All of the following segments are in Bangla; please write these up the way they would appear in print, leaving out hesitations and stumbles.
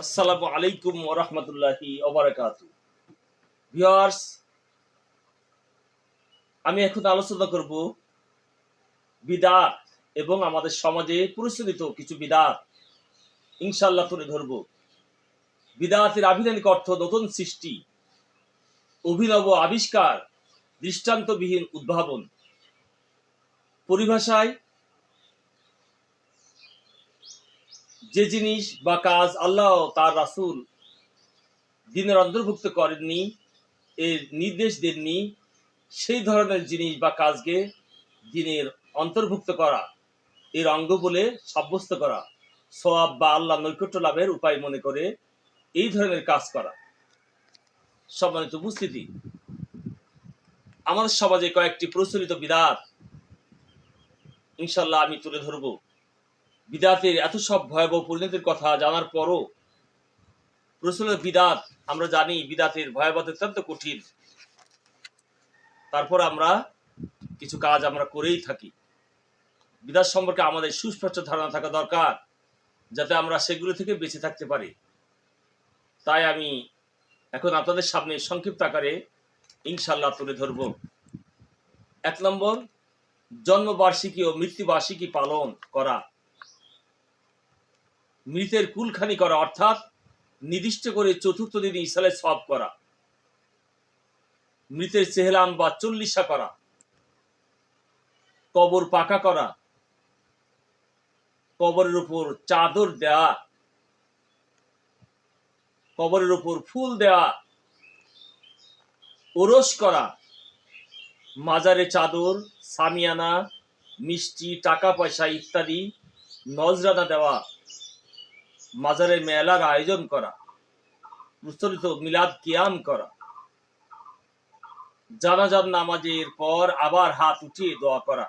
আসসালামু আলাইকুম ওয়া রাহমাতুল্লাহি ওয়া বারাকাতুহু। ভিউয়ার্স, আমি এখন আলোচনা করব বিদআত এবং আমাদের সমাজে প্রচলিত কিছু বিদআত ইনশাআল্লাহ তুলে ধরব। বিদআতের আভিধানিক অর্থ নতুন সৃষ্টি, অভিনব আবিষ্কার, দৃষ্টান্তবিহীন উদ্ভাবন। পরিভাষায় যে জিনিস বা কাজ আল্লাহ ও তার রাসূল দ্বীনের অন্তর্ভুক্ত করেননি, এর নির্দেশ দেননি, সেই ধরনের জিনিস বা কাজকে দ্বীনের অন্তর্ভুক্ত করা, এর অঙ্গ বলে সাব্যস্ত করা, সওয়াব বা আল্লাহ নৈকট্য লাভের উপায় মনে করে এই ধরনের কাজ করা। সম্মানিত উপস্থিতি, আমাদের সমাজে কয়েকটি প্রচলিত বিদআত ইনশাআল্লাহ আমি তুলে ধরব। বিদআতের এত সব ভয়াবহ পরিণতির কথা জানার পরও প্রচলিত বিদআত, আমরা জানি বিদআতের ভয়াবহতা অত্যন্ত কঠিন, তারপর আমরা কিছু কাজ আমরা করেই থাকি। বিদআত সম্পর্কে আমাদের সুস্পষ্ট ধারণা থাকা দরকার, যাতে আমরা সেগুলো থেকে বেঁচে থাকতে পারি। তাই আমি এখন আপনাদের সামনে সংক্ষিপ্ত আকারে ইনশাআল্লাহ তুলে ধরব। ১ নম্বর, জন্মবার্ষিকী ও মৃত্যুবার্ষিকী পালন করা। মৃতের কুলখানি করা, অর্থাৎ নির্দিষ্ট করে চতুর্থ দিনে ইসালে সওয়াব করা। মৃতের চেহলান বা চল্লিশা করা। কবর পাকা করা। কবরের উপর চাদর দেওয়া। কবরের উপর ফুল দেওয়া। ওরস করা। মাজারে চাদর, সামিয়ানা, মিষ্টি, টাকা পয়সা ইত্যাদি নজরানা দেওয়া। মাজারে মেলার আয়োজন করা। প্রচলিত মিলাদ কিয়াম করা। জানাজার নামাজের পর আবার হাত উঠিয়ে দোয়া করা।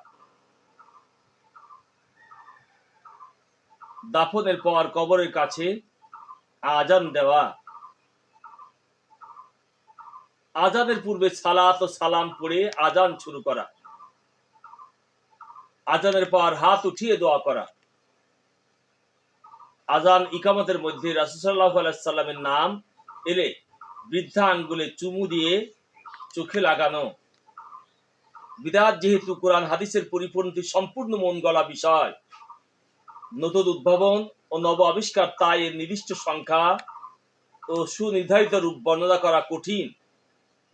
দাফনের পর কবরের কাছে আজান দেওয়া। আজানের পূর্বে সালাত ও সালাম পড়ে আজান শুরু করা। আজানের পর হাত উঠিয়ে দোয়া করা। আজান ইকামতের মধ্যে রাসূল সাল্লাল্লাহু আলাইহি সাল্লামের নাম এলে বৃদ্ধা আঙ্গুলে চুমু দিয়ে চোখে লাগানো। বিদআত যেহেতু কোরআন হাদিসের পরিপন্থী সম্পূর্ণ মন গলা বিষয়, নতুন উদ্ভাবন ও নব আবিষ্কার, তাই এর নির্দিষ্ট সংখ্যা ও সুনির্ধারিত রূপ বর্ণনা করা কঠিন।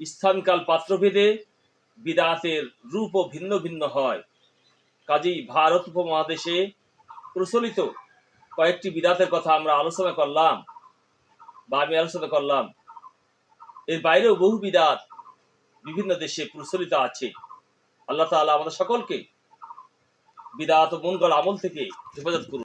স্থানকাল পাত্রভেদে বিদআতের রূপও ভিন্ন ভিন্ন হয়। কাজেই ভারত উপমহাদেশে প্রচলিত কয়েকটি বিদআতের কথা আমরা আলোচনা করলাম বা আমি আলোচনা করলাম। এর বাইরেও বহু বিদআত বিভিন্ন দেশে প্রচলিত আছে। আল্লাহ তাআলা আমাদের সকলকে বিদআত ও মন গড়া আমল থেকে হেফাজত করুন।